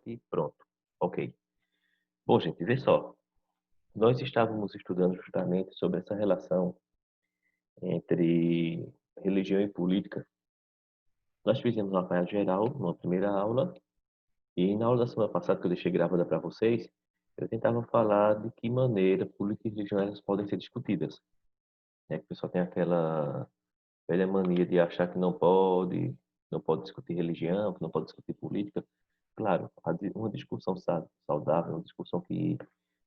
E pronto. Ok. Bom, gente, vê só. Nós estávamos estudando justamente sobre essa relação entre religião e política. Nós fizemos uma apanhado geral numa primeira aula e na aula da semana passada, que eu deixei gravada para vocês, eu tentava falar de que maneira política e religião elas podem ser discutidas. Né? Que o pessoal tem aquela velha mania de achar que não pode discutir religião, que não pode discutir política. Claro, uma discussão saudável, uma discussão que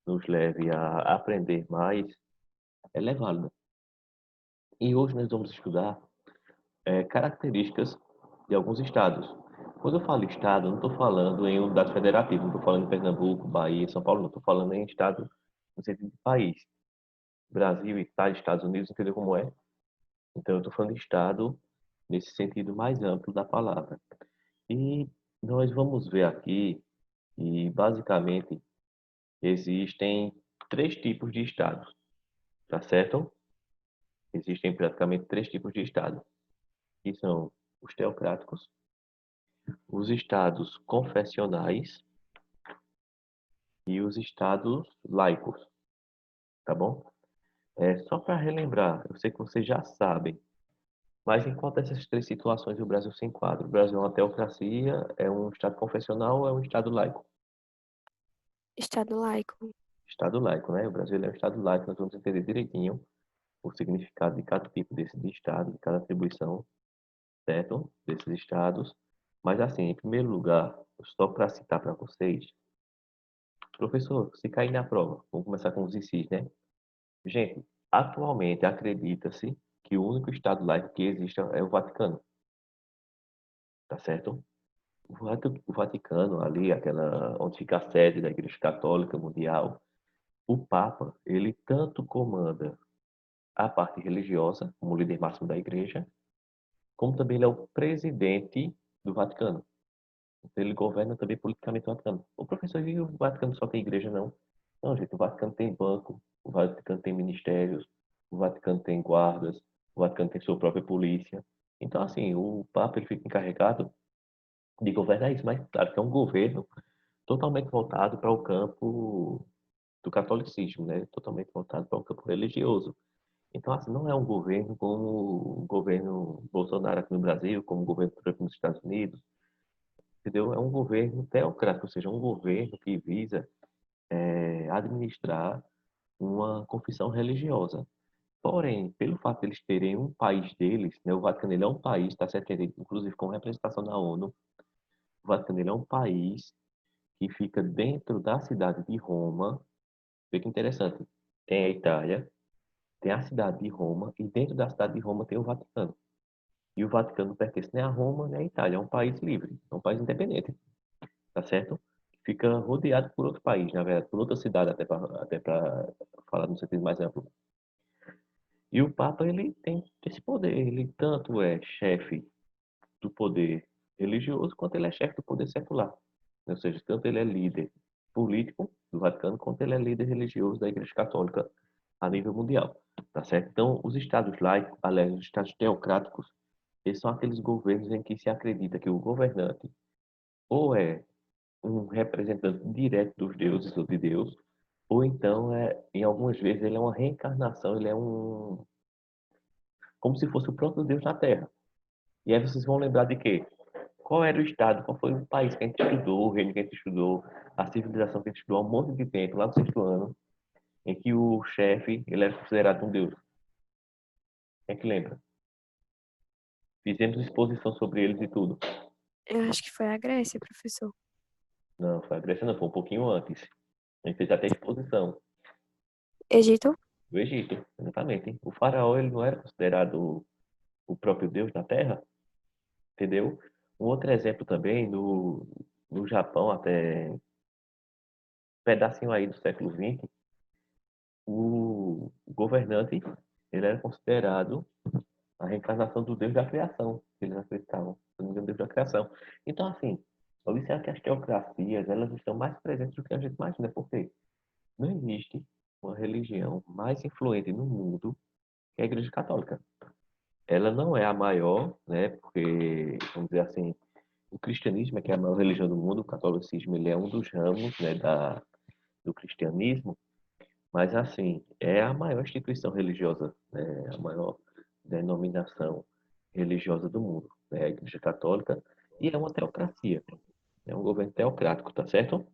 nos leve a aprender mais, ela é válida. E hoje nós vamos estudar características de alguns estados. Quando eu falo estado, eu não estou falando em unidade federativa, não estou falando em Pernambuco, Bahia, São Paulo, não estou falando em estado no sentido de país. Brasil, Itália, Estados Unidos, entendeu como é? Então eu estou falando de estado nesse sentido mais amplo da palavra. E nós vamos ver aqui que basicamente existem três tipos de estados, tá certo? Existem praticamente três tipos de estados, que são os teocráticos, os estados confessionais e os estados laicos, tá bom? Só para relembrar, eu sei que vocês já sabem, mas em qual dessas três situações o Brasil se enquadra? O Brasil é uma teocracia, é um estado confessional ou é um estado laico? Estado laico. Estado laico, né? O Brasil ele é um estado laico, nós vamos entender direitinho o significado de cada tipo desse de estado, de cada atribuição, certo? Desses estados. Mas assim, em primeiro lugar, só para citar para vocês, professor, se cair na prova, vamos começar com os ICs, né? Gente, atualmente acredita-se que o único Estado laico que existe é o Vaticano, tá certo? O Vaticano, ali, aquela onde fica a sede da Igreja Católica Mundial, o Papa, ele tanto comanda a parte religiosa, como líder máximo da Igreja, como também ele é o presidente do Vaticano. Então, ele governa também politicamente o Vaticano. O professor, e o Vaticano só tem igreja, não? Não, gente, o Vaticano tem banco, o Vaticano tem ministérios, o Vaticano tem guardas, o Vaticano tem sua própria polícia. Então, assim, o Papa ele fica encarregado de governar isso, mas claro que é um governo totalmente voltado para o campo do catolicismo, né? Totalmente voltado para o campo religioso. Então, assim, não é um governo como o governo Bolsonaro aqui no Brasil, como o governo Trump nos Estados Unidos, entendeu? É um governo teocrático, ou seja, um governo que visa administrar uma confissão religiosa. Porém, pelo fato de eles terem um país deles, né, o Vaticano ele é um país, está certo, inclusive com representação na ONU, o Vaticano ele é um país que fica dentro da cidade de Roma. Vê que interessante. Tem a Itália, tem a cidade de Roma, e dentro da cidade de Roma tem o Vaticano. E o Vaticano não pertence nem a Roma nem à Itália, é um país livre, é um país independente, tá certo? Fica rodeado por outro país, na verdade, por outra cidade, até para falar no sentido mais amplo. E o Papa, ele tem esse poder, ele tanto é chefe do poder religioso, quanto ele é chefe do poder secular. Ou seja, tanto ele é líder político do Vaticano, quanto ele é líder religioso da Igreja Católica a nível mundial, tá certo? Então, os estados laicos, aliás, os estados teocráticos, eles são aqueles governos em que se acredita que o governante ou é um representante direto dos deuses ou de Deus, ou então, em algumas vezes, ele é uma reencarnação, ele é como se fosse o próprio Deus na Terra. E aí vocês vão lembrar de quê? Qual era o estado, qual foi o país que a gente estudou, o reino que a gente estudou, a civilização que a gente estudou há um monte de tempo, lá no sexto ano, em que o chefe, ele era considerado um deus. Quem é que lembra? Fizemos exposição sobre eles e tudo. Eu acho que foi a Grécia, professor. Não, foi a Grécia não, foi um pouquinho antes. A gente fez até exposição Egito? do Egito, exatamente. O faraó, ele não era considerado o próprio deus na Terra, entendeu? Um outro exemplo também, no Japão, até um pedacinho aí do século XX, o governante, ele era considerado a reencarnação do Deus da criação, que eles acreditavam, se não me engano, Deus da criação. Então, assim, observe que as teocracias, elas estão mais presentes do que a gente imagina, porque não existe uma religião mais influente no mundo que a Igreja Católica. Ela não é a maior, né, porque, vamos dizer assim, O cristianismo é que é a maior religião do mundo, o catolicismo ele é um dos ramos, né, do cristianismo, mas assim, é a maior instituição religiosa, né, a maior denominação religiosa do mundo, né, a Igreja Católica, e é uma teocracia, é um governo teocrático, tá certo?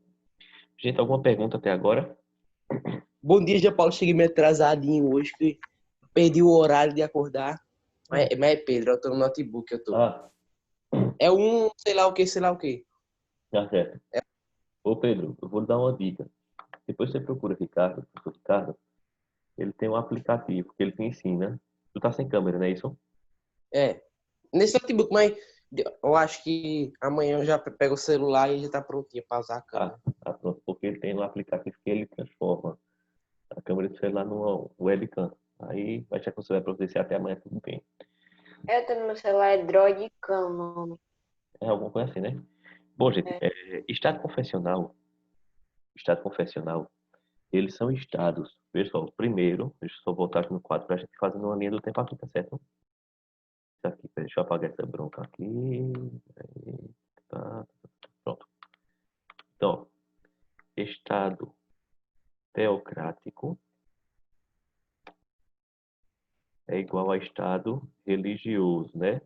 Gente, alguma pergunta até agora? Bom dia, Jean Paulo. Cheguei meio atrasadinho hoje, que perdi o horário de acordar. Mas é Pedro, eu tô no notebook, eu tô. Ah, É um, sei lá o que, sei lá o que. tá certo. Ô Pedro, eu vou lhe dar uma dica. Depois você procura Ricardo, professor Ricardo, ele tem um aplicativo que ele te ensina. Tu tá sem câmera, não é isso? É, nesse notebook, mas eu acho que amanhã eu já pego o celular e já tá prontinho pra usar a Ah, câmera. tá pronto, porque ele tem um aplicativo que ele transforma a câmera do celular numa webcam. Aí vai te aconselhar para você se até amanhã tudo bem. Eu tenho no meu celular é Droidcam, o nome. É alguma coisa assim, né? Bom, gente, É. estado confessional, eles são estados. Pessoal, primeiro, deixa eu só voltar aqui no quadro para a gente fazer uma linha do tempo aqui, tá certo? Isso aqui, deixa eu apagar essa bronca aqui. Aí, tá, pronto. Então, estado teocrático é igual a estado religioso, né?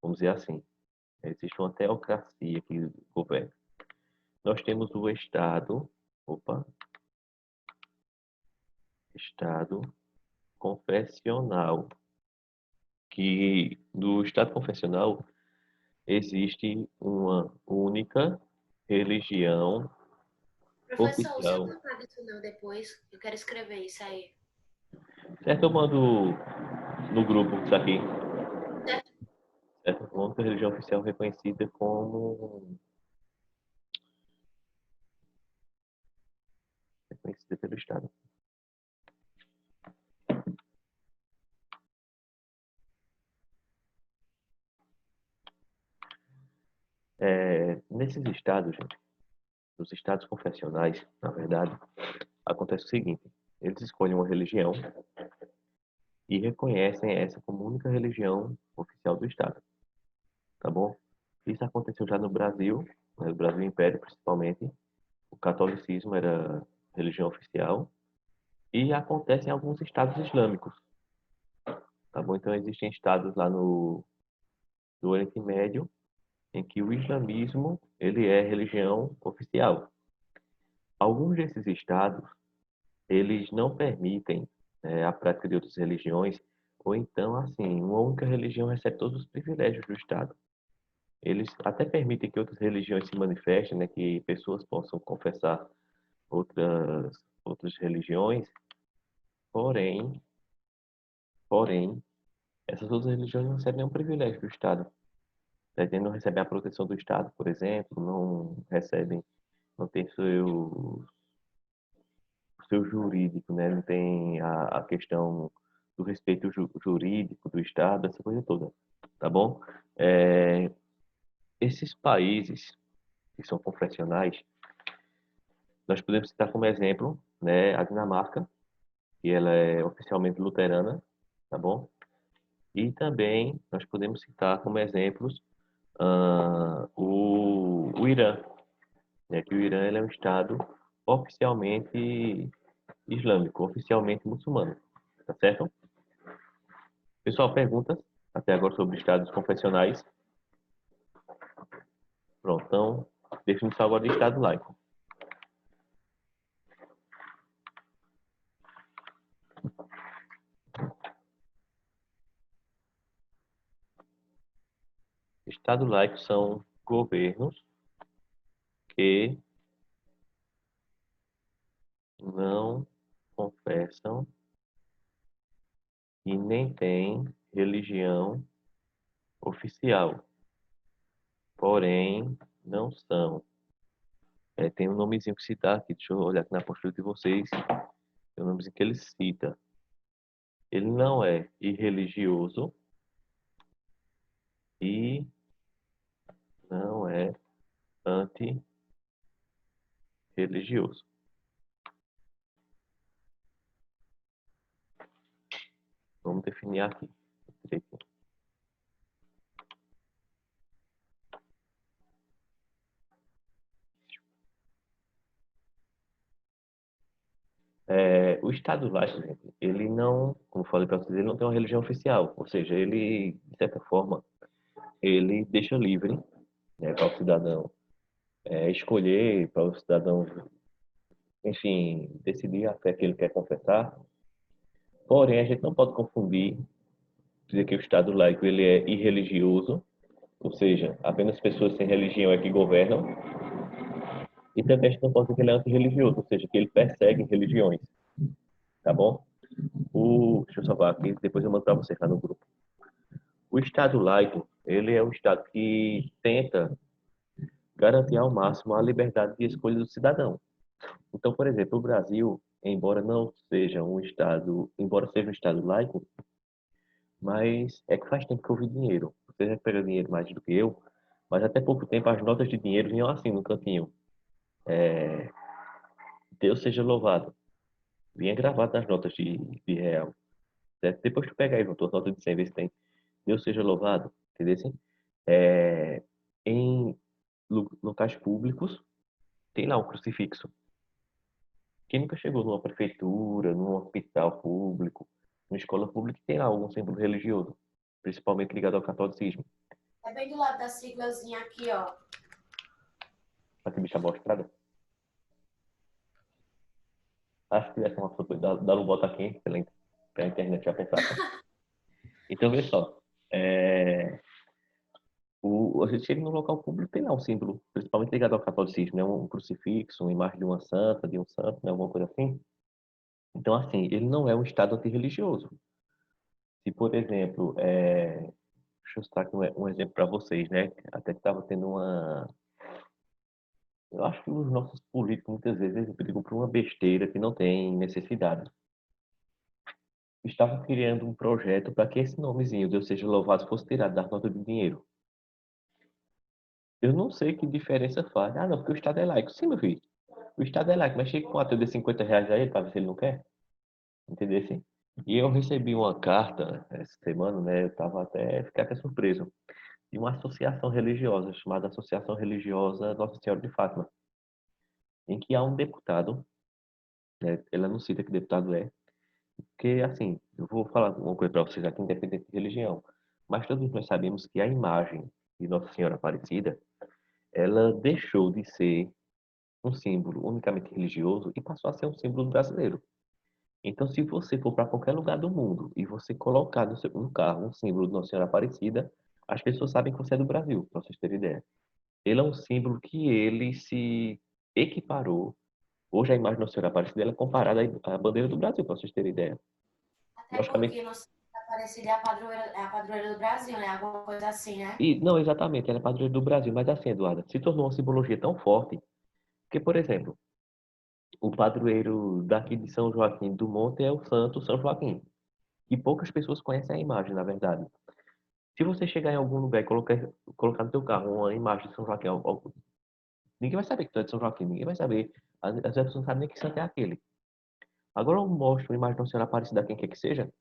Vamos dizer assim. Existe uma teocracia que governa. Nós temos o opa, Estado confessional, que no Estado confessional existe uma única religião Professor, você oficial. não apaga isso não depois? Eu quero escrever isso aí. Certo? Eu mando no grupo isso aqui. Certo? Certo? Uma única religião oficial reconhecida como reconhecida pelo Estado. Nesses estados, gente, nos estados confessionais, na verdade, acontece o seguinte: eles escolhem uma religião e reconhecem essa como única religião oficial do Estado, tá bom? Isso aconteceu já no Brasil, né, no Brasil Império principalmente, o catolicismo era religião oficial e acontece em alguns estados islâmicos, tá bom? Então existem estados lá no Oriente Médio em que o islamismo ele é religião oficial. Alguns desses estados eles não permitem a prática de outras religiões ou então assim uma única religião recebe todos os privilégios do Estado. Eles até permitem que outras religiões se manifestem, né, que pessoas possam confessar outras religiões, porém, porém, essas outras religiões não recebem nenhum privilégio do Estado. Tá entendendo? Não recebem a proteção do Estado, por exemplo, não recebem, não tem seu jurídico, né? Não tem a questão do respeito jurídico do Estado, essa coisa toda, tá bom? É, esses países que são confessionais, nós podemos citar como exemplo, né, a Dinamarca, que ela é oficialmente luterana, tá bom? E também nós podemos citar como exemplos o Irã, né, que o Irã ele é um estado oficialmente islâmico, oficialmente muçulmano, tá certo? Pessoal, perguntas até agora sobre estados confessionais? Pronto, então, definição agora de estado laico. Estado laico são governos que não confessam e nem têm religião oficial, porém não são. Tem um nomezinho que citar aqui, deixa eu olhar aqui na postura de vocês, tem um nomezinho que ele cita. Ele não é irreligioso e não é anti-religioso. Vamos definir aqui direitinho. O Estado laico, gente, ele não, como eu falei para vocês, ele não tem uma religião oficial. Ou seja, ele, de certa forma, ele deixa livre, né, para o cidadão escolher, para o cidadão, enfim, decidir a fé que ele quer confessar. Porém, a gente não pode confundir, dizer que o Estado laico ele é irreligioso, ou seja, apenas pessoas sem religião é que governam, e também a gente não pode dizer que ele é antirreligioso, ou seja, que ele persegue religiões, tá bom? Deixa eu salvar aqui, depois eu mando para você lá no grupo. O Estado laico, ele é um Estado que tenta garantir ao máximo a liberdade de escolha do cidadão. Então, por exemplo, o Brasil, embora seja um Estado laico, mas é que faz tempo que eu vi dinheiro. Você já pega dinheiro mais do que eu, mas até pouco tempo as notas de dinheiro vinham assim no cantinho. Deus seja louvado. Vinha gravado nas notas de real. Certo? Depois tu pega aí, João, tua nota de 100, vê se tem. Deus seja louvado. Entendeu? Assim? É, em locais públicos, tem lá um crucifixo. Quem nunca chegou numa prefeitura, num hospital público, numa escola pública, tem lá algum símbolo religioso, principalmente ligado ao catolicismo. É bem do lado da siglazinha aqui, ó. Aqui, bicha mostrada. Acho que tivesse uma pessoa dar um bota aqui pela internet já pensasse. Então, vê só. A gente chega no local público, tem lá um símbolo, principalmente ligado ao catolicismo, né? Um crucifixo, uma imagem de uma santa, de um santo, né? Alguma coisa assim. Então, assim, ele não é um Estado antirreligioso. Se, por exemplo, deixa eu citar aqui um exemplo para vocês, né? Até que estava tendo uma. Eu acho que os nossos políticos, muitas vezes, eles brigam por uma besteira que não tem necessidade. Estavam criando um projeto para que esse nomezinho, Deus seja louvado, fosse tirado da nota de dinheiro. Eu não sei que diferença faz. Ah, não, porque o Estado é laico. Sim, meu filho. O Estado é laico, mas chega com a de R$ 50 a ele para ver se ele não quer. Entendeu assim? E eu recebi uma carta essa semana, né? Fiquei até surpreso, de uma associação religiosa chamada Associação Religiosa Nossa Senhora de Fátima, em que há um deputado, né? Ela não cita que deputado é, porque assim, eu vou falar uma coisa para vocês aqui, independente de religião, mas todos nós sabemos que a imagem de Nossa Senhora Aparecida, ela deixou de ser um símbolo unicamente religioso e passou a ser um símbolo brasileiro. Então, se você for para qualquer lugar do mundo e você colocar no carro um símbolo de Nossa Senhora Aparecida, as pessoas sabem que você é do Brasil, para vocês terem ideia. Ele é um símbolo que ele se equiparou. Hoje a imagem de Nossa Senhora Aparecida ela é comparada à bandeira do Brasil, para vocês terem ideia. Até Logicamente, porque Nossa Senhora Aparecida é a padroeira do Brasil, né? Alguma coisa assim, né? não exatamente, ela é padroeira do Brasil, mas assim, Eduardo, se tornou uma simbologia tão forte que, por exemplo, o padroeiro daqui de São Joaquim do Monte é o Santo São Joaquim. E poucas pessoas conhecem a imagem, na verdade. Se você chegar em algum lugar e colocar no seu carro uma imagem de São Joaquim, ninguém vai saber que tu é de São Joaquim, ninguém vai saber. As pessoas não sabem nem que santo é aquele. Agora eu mostro uma imagem de Nossa Senhora Aparecida a quem quer que seja,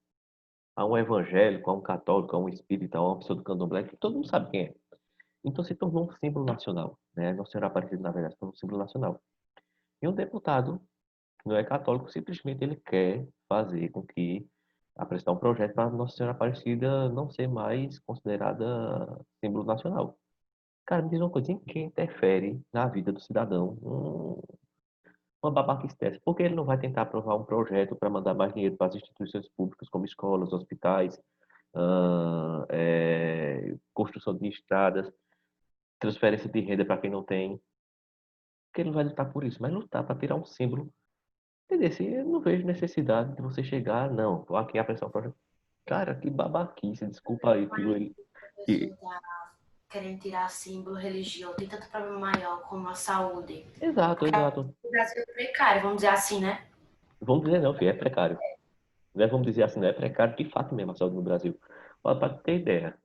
a um evangélico, a um católico, a um espírita, a uma pessoa do candomblé, que todo mundo sabe quem é. Então se tornou um símbolo nacional, né? Nossa Senhora Aparecida, na verdade, se tornou um símbolo nacional. E um deputado, que não é católico, simplesmente ele quer fazer com que apresentar um projeto para Nossa Senhora Aparecida não ser mais considerada símbolo nacional. Cara, me diz uma coisa, em que interfere na vida do cidadão uma babaquice dessa? Por que ele não vai tentar aprovar um projeto para mandar mais dinheiro para as instituições públicas, como escolas, hospitais, construção de estradas, transferência de renda para quem não tem? Por que ele não vai lutar por isso? Mas lutar para tirar um símbolo. Entendeu? Assim, eu não vejo necessidade de você chegar, não, vou aqui apresentar um projeto. Cara, que babaquice, desculpa aí, que ele. A pessoa tá querendo tirar símbolo religioso. Tem tanto problema maior como a saúde. Exato, exato. O Brasil é precário, vamos dizer assim, né? Vamos dizer não, filho, é precário. Né? Vamos dizer assim, não é precário de fato mesmo a saúde no Brasil. Para ter ideia,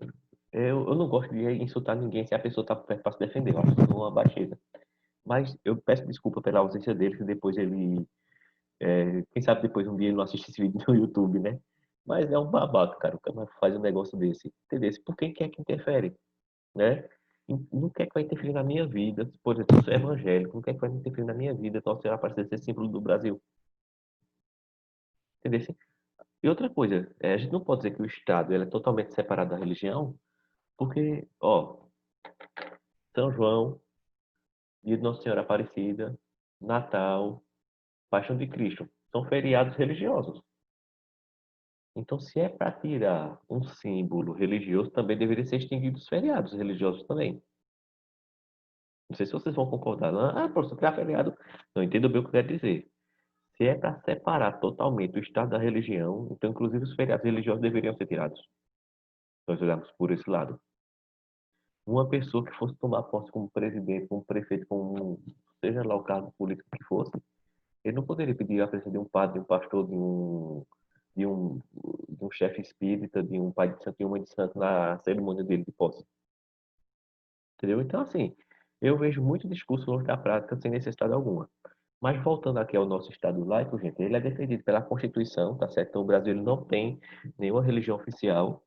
eu não gosto de insultar ninguém se a pessoa está perto para se defender, eu acho isso uma baixeza. Mas eu peço desculpa pela ausência dele, que depois ele, quem sabe depois um dia ele não assiste esse vídeo no YouTube, né? Mas é um babaca, cara, o cara faz um negócio desse, entendeu? Por quem quer que interfere, né? Não quer que vai interferir na minha vida, por exemplo, eu sou evangélico, não quer que vai interferir na minha vida, então você vai aparecer ser símbolo do Brasil. Entendeu? E outra coisa, a gente não pode dizer que o Estado ele é totalmente separado da religião, porque, ó, São João, Dia de Nossa Senhora Aparecida, Natal, Paixão de Cristo, são feriados religiosos. Então, se é para tirar um símbolo religioso, também deveria ser extinguido os feriados religiosos também. Não sei se vocês vão concordar. Não? Ah, professor, criar feriado. Não entendo bem o que eu quero dizer. Se é para separar totalmente o Estado da religião, então, inclusive, os feriados religiosos deveriam ser tirados. Nós olhamos por esse lado. Uma pessoa que fosse tomar posse como presidente, como prefeito, como seja lá o cargo político que fosse, ele não poderia pedir a presença de um padre, de um pastor, de um, de um chefe espírita, de um pai de santo e uma mãe de santo na cerimônia dele de posse. Entendeu? Então, assim, eu vejo muito discurso longe da prática sem necessidade alguma. Mas voltando aqui ao nosso Estado laico, gente, ele é defendido pela Constituição, tá certo? Então, o Brasil ele não tem nenhuma religião oficial,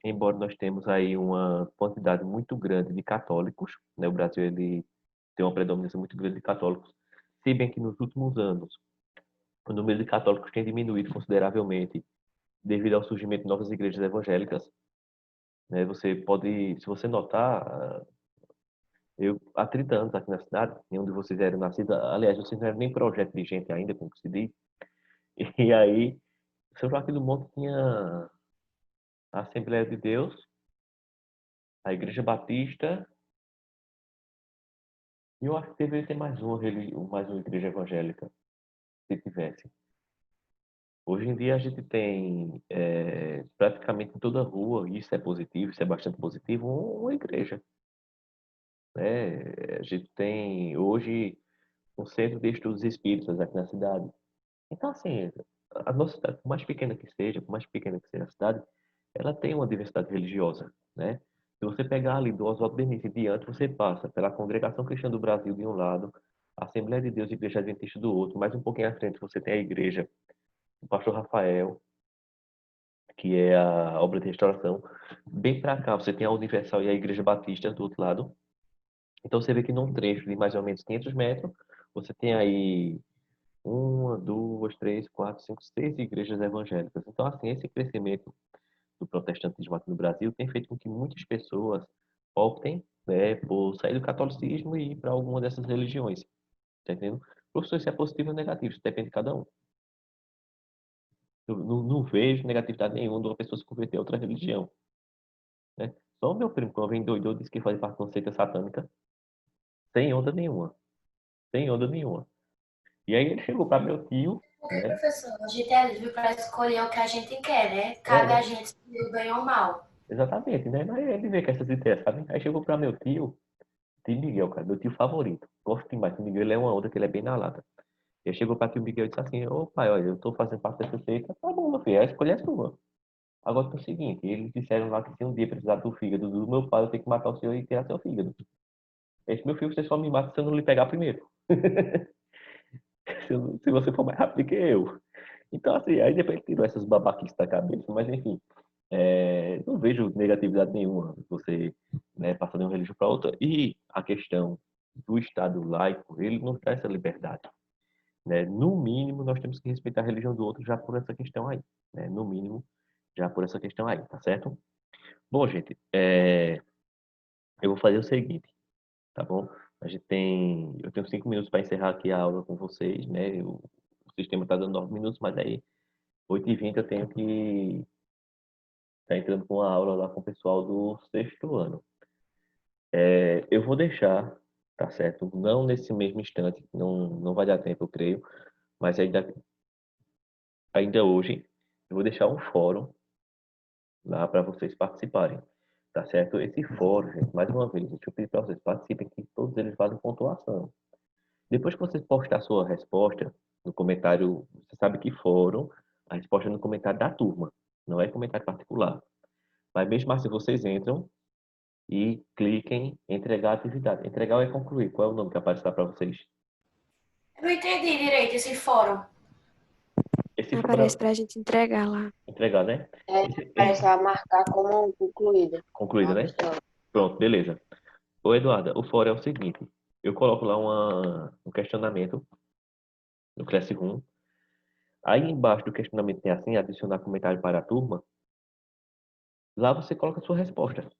embora nós temos aí uma quantidade muito grande de católicos, né? O Brasil ele tem uma predominância muito grande de católicos, se bem que nos últimos anos o número de católicos tem diminuído consideravelmente devido ao surgimento de novas igrejas evangélicas, né? Você pode, se você notar, eu há 30 anos aqui na cidade, em onde vocês eram nascidos, aliás, vocês não eram nem projeto de gente ainda, como se diz, e aí São Joaquim do Monte tinha a Assembleia de Deus, a Igreja Batista, e eu acho que deveria ter mais uma igreja evangélica, se tivesse. Hoje em dia a gente tem praticamente em toda rua, e isso é positivo, isso é bastante positivo, uma igreja. Né? A gente tem hoje um centro de estudos espíritas aqui na cidade. Então, assim, a nossa cidade, por mais pequena que seja a cidade, ela tem uma diversidade religiosa, né? Se você pegar ali do Oswaldo Benício em diante, você passa pela Congregação Cristã do Brasil de um lado, a Assembleia de Deus e Igreja Adventista do outro, mais um pouquinho à frente você tem a igreja do Pastor Rafael, que é a obra de restauração. Bem para cá você tem a Universal e a Igreja Batista do outro lado. Então você vê que num trecho de mais ou menos 500 metros, você tem aí uma, duas, três, quatro, cinco, seis igrejas evangélicas. Então, assim, esse crescimento do protestantismo aqui no Brasil tem feito com que muitas pessoas optem, né, por sair do catolicismo e ir para alguma dessas religiões. Tá entendendo? Professor, isso é positivo ou negativo? Isso depende de cada um. Eu não vejo negatividade nenhuma de uma pessoa se converter a outra religião. Né? Só o meu primo, quando vem doido, disse que faz parte de uma seita satânica, sem onda nenhuma. Sem onda nenhuma. E aí ele chegou para meu tio, Porque, né? professor, a gente é livre para escolher o que a gente quer, né? Cabe a Né? gente escolher o bem ou mal. Exatamente, né? Mas ele vê que essas ideias, sabe? Aí chegou para meu tio Miguel, cara, meu tio favorito. Gosto demais. O Miguel ele é uma onda que ele é bem na lata. Ele chegou para tio Miguel e disse assim: Ô pai, olha, eu tô fazendo parte dessa seita. Tá bom, meu filho, a escolha é sua. Agora é o seguinte: eles disseram lá que se um dia precisar do fígado do meu pai, eu tenho que matar o senhor e tirar seu fígado. Esse meu filho, você só me mata se eu não lhe pegar primeiro. Se você for mais rápido que eu. Então, assim, aí depois ele tirou essas babaquices da cabeça, mas enfim. Não vejo negatividade nenhuma você, né, passar de uma religião para outra. E a questão do Estado laico, ele não dá essa liberdade. Né? No mínimo, nós temos que respeitar a religião do outro já por essa questão aí. Né? No mínimo, já por essa questão aí, tá certo? Bom, gente, eu vou fazer o seguinte, tá bom? Eu tenho 5 minutos para encerrar aqui a aula com vocês, né? O sistema está dando 9 minutos, mas aí 8h20 eu tenho que estar entrando com a aula lá com o pessoal do sexto ano. Eu vou deixar, tá certo? Não nesse mesmo instante, não vai dar tempo, eu creio, mas ainda hoje eu vou deixar um fórum lá para vocês participarem, tá certo? Esse fórum, gente, mais uma vez, deixa eu pedir para vocês participem, que todos eles valem pontuação. Depois que vocês postar a sua resposta no comentário, você sabe que fórum, a resposta é no comentário da turma, não é comentário particular. Mas mesmo assim, vocês entram e cliquem em entregar a atividade. Entregar é concluir. Qual é o nome que aparece lá para vocês? Eu não entendi direito esse fórum. Esse fórum Aparece pra gente entregar lá. entregar, né? Parece lá marcar como concluída. Concluída, Uma né? questão. Pronto, beleza. Ô, Eduarda, o fórum é o seguinte. Eu coloco lá um questionamento no Classroom. Aí embaixo do questionamento tem assim, adicionar comentário para a turma. Lá você coloca a sua resposta.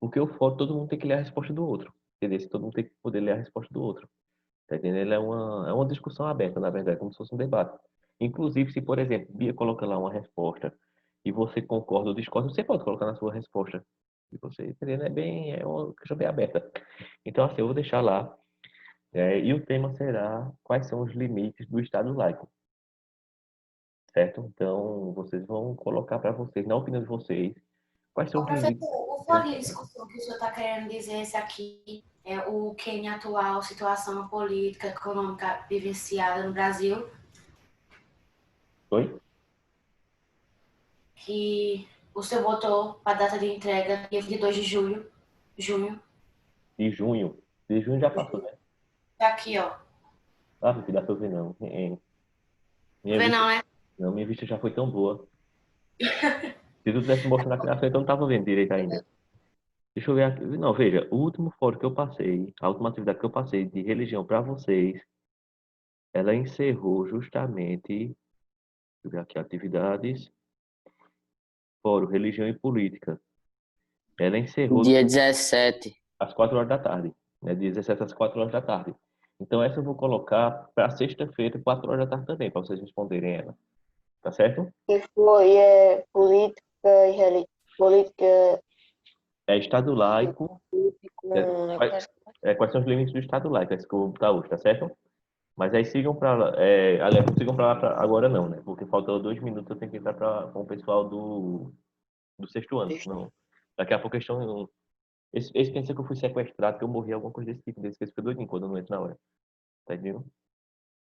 Porque o fórum, todo mundo tem que ler a resposta do outro. Entendeu? Se todo mundo tem que poder ler a resposta do outro. Tá entendendo? Ele é uma discussão aberta, na verdade, como se fosse um debate. Inclusive, se, por exemplo, Bia coloca lá uma resposta e você concorda ou discorda, você pode colocar na sua resposta. E você, entendeu? É uma questão bem aberta. Então, assim, eu vou deixar lá. E o tema será quais são os limites do Estado laico. Certo? Então, vocês vão colocar para vocês, na opinião de vocês, quais são Ô, os limites. professor, o fórum de discussão que o senhor está querendo dizer, esse aqui, é o Quênia atual, situação política, econômica vivenciada no Brasil, Oi? que o senhor botou para a data de entrega, dia 22 de junho. De junho. De junho já passou, né? Tá aqui, ó. Ah, não dá pra eu ver, não. Minha Vê vista, não, né? não, minha vista já foi tão boa. Se tu tivesse mostrando aqui na frente, eu não tava vendo direito ainda. Deixa eu ver aqui. Não, veja, o último fórum que eu passei, a última atividade que eu passei de religião para vocês, ela encerrou justamente, deixa eu ver aqui, atividades, fórum, religião e política. Ela encerrou Dia 17. às 4 horas da tarde, né? De 17 às 4 horas da tarde. Então essa eu vou colocar para sexta-feira, 4 horas da tarde também, para vocês responderem ela. Tá certo? Que foi política e política É Estado laico. com Quais são os limites do Estado laico? Esse que eu vou botar hoje, tá certo? Mas aí sigam para lá. Aliás, não sigam para lá agora não, né? Porque faltam 2 minutos, eu tenho que entrar com o pessoal do sexto ano. Não. Daqui a pouco eles estão. Esse pensa que eu fui sequestrado, que eu morri, alguma coisa desse tipo. Desse que eles ficam doidinho quando eu não entro na hora. Tá entendendo?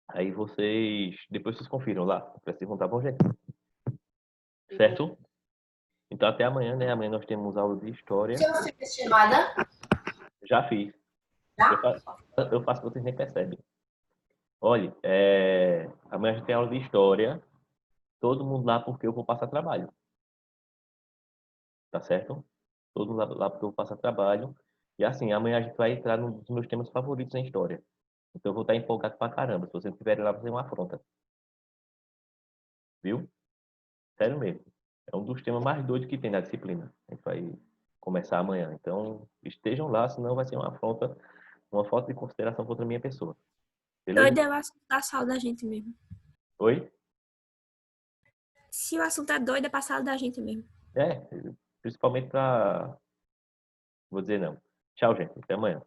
Aí vocês. Depois vocês confiram lá. Pra vocês vão estar bom, gente. Certo? Então até amanhã, né? Amanhã nós temos aula de história. O senhor fez chamada? Já fiz. Já? Eu faço que vocês nem percebem. Olha, amanhã a gente tem aula de história. Todo mundo lá porque eu vou passar trabalho. Tá certo? Todo mundo lá porque eu vou passar trabalho. E assim, amanhã a gente vai entrar num dos meus temas favoritos em história. Então eu vou estar empolgado pra caramba. Se vocês estiverem lá, vai ser uma afronta. Viu? Sério mesmo. É um dos temas mais doidos que tem na disciplina. A gente vai começar amanhã. Então, estejam lá, senão vai ser uma afronta, uma falta de consideração contra a minha pessoa. Beleza? Doido é o assunto da sala da gente mesmo. Oi? Se o assunto é doido, é pra sala da gente mesmo. Principalmente pra... Vou dizer não. Tchau, gente. Até amanhã.